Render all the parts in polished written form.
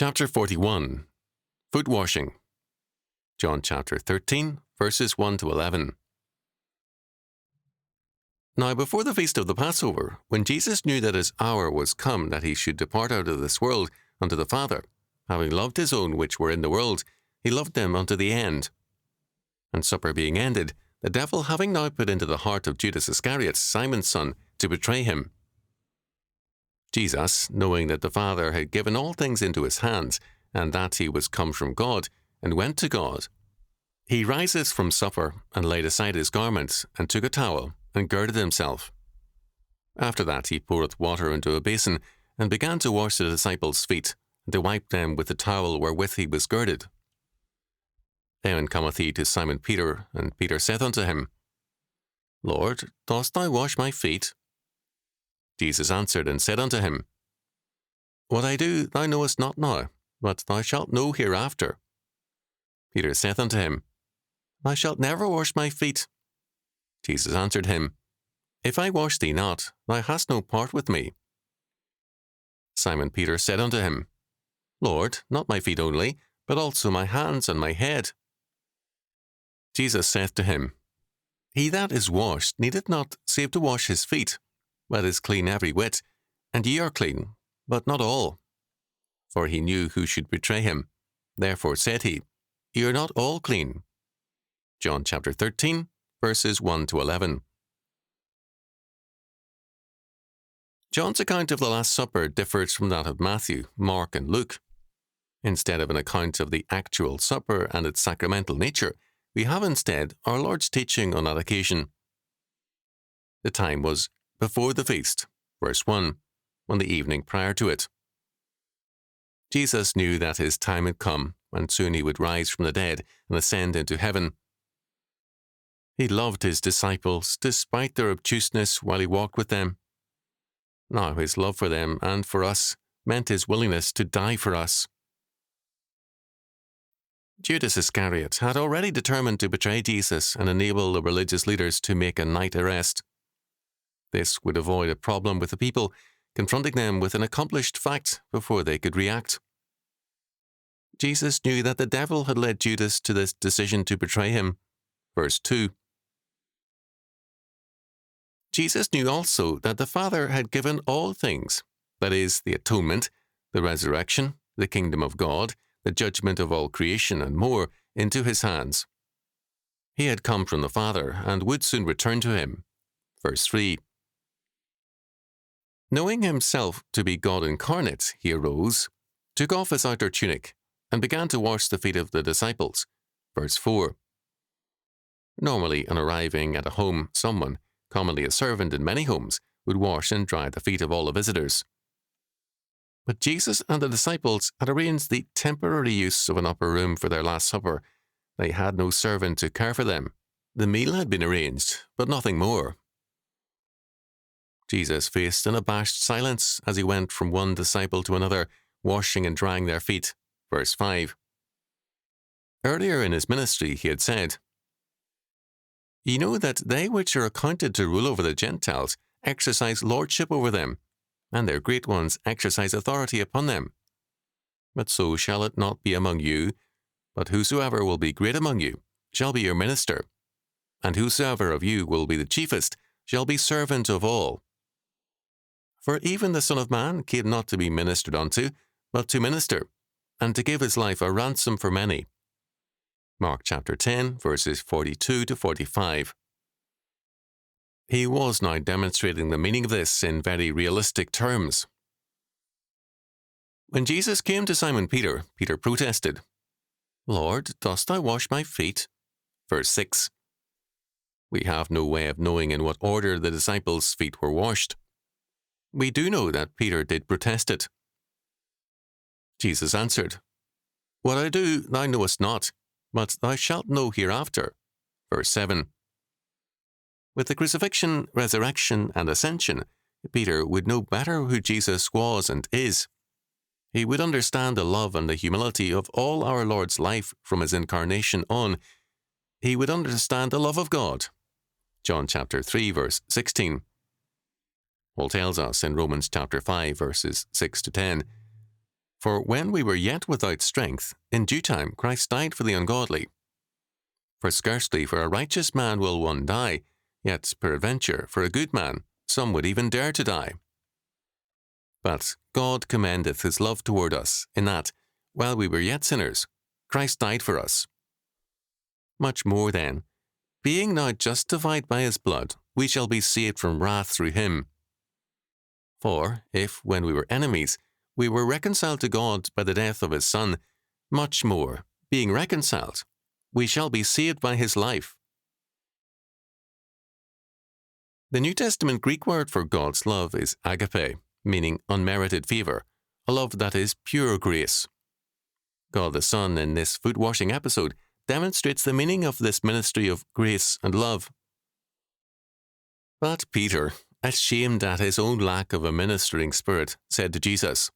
Chapter 41. Foot Washing. John chapter 13, verses 1 to 11. Now before the feast of the Passover, when Jesus knew that his hour was come that he should depart out of this world unto the Father, having loved his own which were in the world, he loved them unto the end. And supper being ended, the devil having now put into the heart of Judas Iscariot, Simon's son, to betray him. Jesus, knowing that the Father had given all things into his hands, and that he was come from God, and went to God, he riseth from supper, and laid aside his garments, and took a towel, and girded himself. After that he poureth water into a basin, and began to wash the disciples' feet, and to wipe them with the towel wherewith he was girded. Then cometh he to Simon Peter, and Peter saith unto him, Lord, dost thou wash my feet? Jesus answered and said unto him, What I do thou knowest not now, but thou shalt know hereafter. Peter saith unto him, Thou shalt never wash my feet. Jesus answered him, If I wash thee not, thou hast no part with me. Simon Peter said unto him, Lord, not my feet only, but also my hands and my head. Jesus saith to him, He that is washed needeth not save to wash his feet, but is clean every whit, and ye are clean, but not all. For he knew who should betray him. Therefore said he, Ye are not all clean. John chapter 13, verses 1 to 11. John's account of the Last Supper differs from that of Matthew, Mark, and Luke. Instead of an account of the actual supper and its sacramental nature, we have instead our Lord's teaching on that occasion. The time was before the feast, verse 1, on the evening prior to it. Jesus knew that his time had come, and soon he would rise from the dead and ascend into heaven. He loved his disciples, despite their obtuseness while he walked with them. Now his love for them and for us meant his willingness to die for us. Judas Iscariot had already determined to betray Jesus and enable the religious leaders to make a night arrest. This would avoid a problem with the people, confronting them with an accomplished fact before they could react. Jesus knew that the devil had led Judas to this decision to betray him. Verse 2. Jesus knew also that the Father had given all things, that is, the atonement, the resurrection, the kingdom of God, the judgment of all creation, and more, into his hands. He had come from the Father and would soon return to him. Verse 3. Knowing himself to be God incarnate, he arose, took off his outer tunic, and began to wash the feet of the disciples. Verse 4. Normally, on arriving at a home, someone, commonly a servant in many homes, would wash and dry the feet of all the visitors. But Jesus and the disciples had arranged the temporary use of an upper room for their Last Supper. They had no servant to care for them. The meal had been arranged, but nothing more. Jesus faced an abashed silence as he went from one disciple to another, washing and drying their feet. Verse 5. Earlier in his ministry he had said, Ye know that they which are accounted to rule over the Gentiles exercise lordship over them, and their great ones exercise authority upon them. But so shall it not be among you, but whosoever will be great among you shall be your minister, and whosoever of you will be the chiefest shall be servant of all. For even the Son of Man came not to be ministered unto, but to minister, and to give his life a ransom for many. Mark chapter 10, verses 42 to 45. He was now demonstrating the meaning of this in very realistic terms. When Jesus came to Simon Peter, Peter protested, Lord, dost thou wash my feet? Verse 6. We have no way of knowing in what order the disciples' feet were washed. We do know that Peter did protest it. Jesus answered, What I do thou knowest not, but thou shalt know hereafter. Verse 7. With the crucifixion, resurrection, and ascension, Peter would know better who Jesus was and is. He would understand the love and the humility of all our Lord's life from his incarnation on. He would understand the love of God. John chapter 3, verse 16. Paul tells us in Romans chapter 5, verses 6 to 10, For when we were yet without strength, in due time Christ died for the ungodly. For scarcely for a righteous man will one die, yet peradventure for a good man some would even dare to die. But God commendeth his love toward us, in that, while we were yet sinners, Christ died for us. Much more then, being now justified by his blood, we shall be saved from wrath through him. For if, when we were enemies, we were reconciled to God by the death of his Son, much more, being reconciled, we shall be saved by his life. The New Testament Greek word for God's love is agape, meaning unmerited favor, a love that is pure grace. God the Son, in this foot-washing episode, demonstrates the meaning of this ministry of grace and love. But Peter, ashamed at his own lack of a ministering spirit, said to Jesus,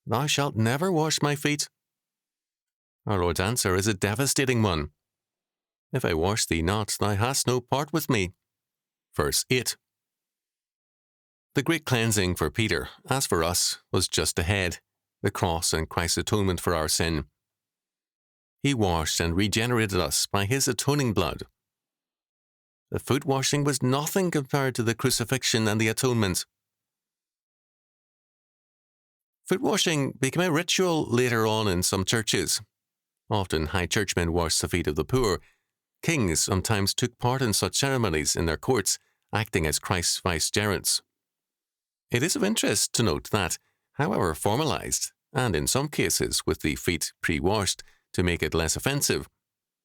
"Thou shalt never wash my feet." Our Lord's answer is a devastating one. "If I wash thee not, thou hast no part with me." Verse 8. The great cleansing for Peter, as for us, was just ahead, the cross and Christ's atonement for our sin. He washed and regenerated us by his atoning blood. The foot washing was nothing compared to the crucifixion and the atonement. Foot washing became a ritual later on in some churches. Often high churchmen washed the feet of the poor. Kings sometimes took part in such ceremonies in their courts, acting as Christ's vicegerents. It is of interest to note that, however formalized, and in some cases with the feet pre-washed to make it less offensive,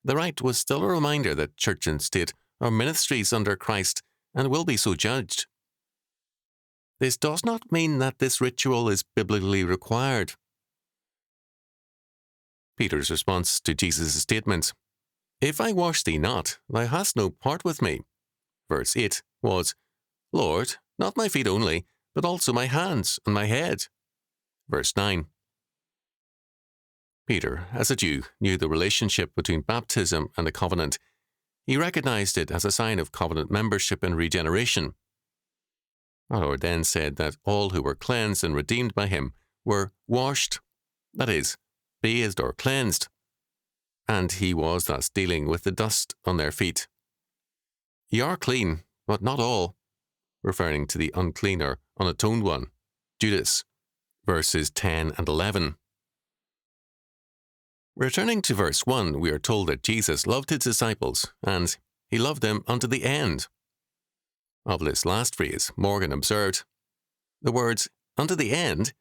the rite was still a reminder that church and state are ministries under Christ and will be so judged. This does not mean that this ritual is biblically required. Peter's response to Jesus' statement, "If I wash thee not, thou hast no part with me," verse 8, was, "Lord, not my feet only, but also my hands and my head." Verse 9. Peter, as a Jew, knew the relationship between baptism and the covenant. He recognized it as a sign of covenant membership and regeneration. Our Lord then said that all who were cleansed and redeemed by him were washed, that is, bathed or cleansed, and he was thus dealing with the dust on their feet. "Ye are clean, but not all," referring to the unclean or unatoned one, Judas, verses 10 and 11. Returning to verse 1, we are told that Jesus loved his disciples, and he loved them unto the end. Of this last phrase, Morgan observed, the words unto the end,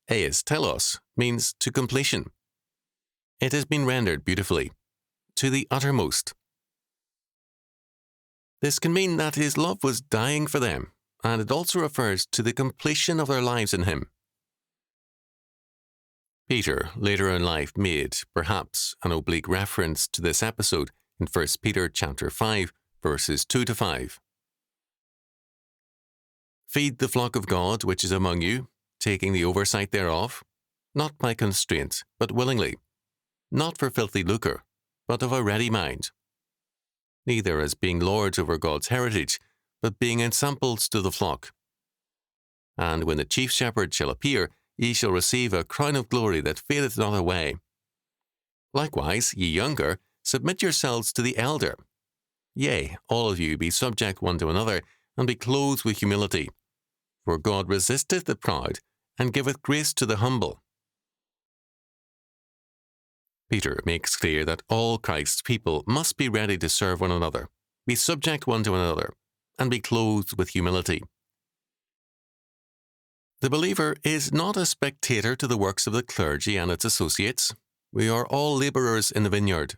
eis telos, means to completion. It has been rendered beautifully, to the uttermost. This can mean that his love was dying for them, and it also refers to the completion of their lives in him. Peter, later in life, made, perhaps, an oblique reference to this episode in 1 Peter chapter 5, verses 2 to 5. "Feed the flock of God which is among you, taking the oversight thereof, not by constraint, but willingly, not for filthy lucre, but of a ready mind. Neither as being lords over God's heritage, but being ensamples to the flock. And when the chief shepherd shall appear, ye shall receive a crown of glory that fadeth not away. Likewise, ye younger, submit yourselves to the elder. Yea, all of you be subject one to another, and be clothed with humility. For God resisteth the proud, and giveth grace to the humble." Peter makes clear that all Christ's people must be ready to serve one another, be subject one to another, and be clothed with humility. The believer is not a spectator to the works of the clergy and its associates. We are all labourers in the vineyard.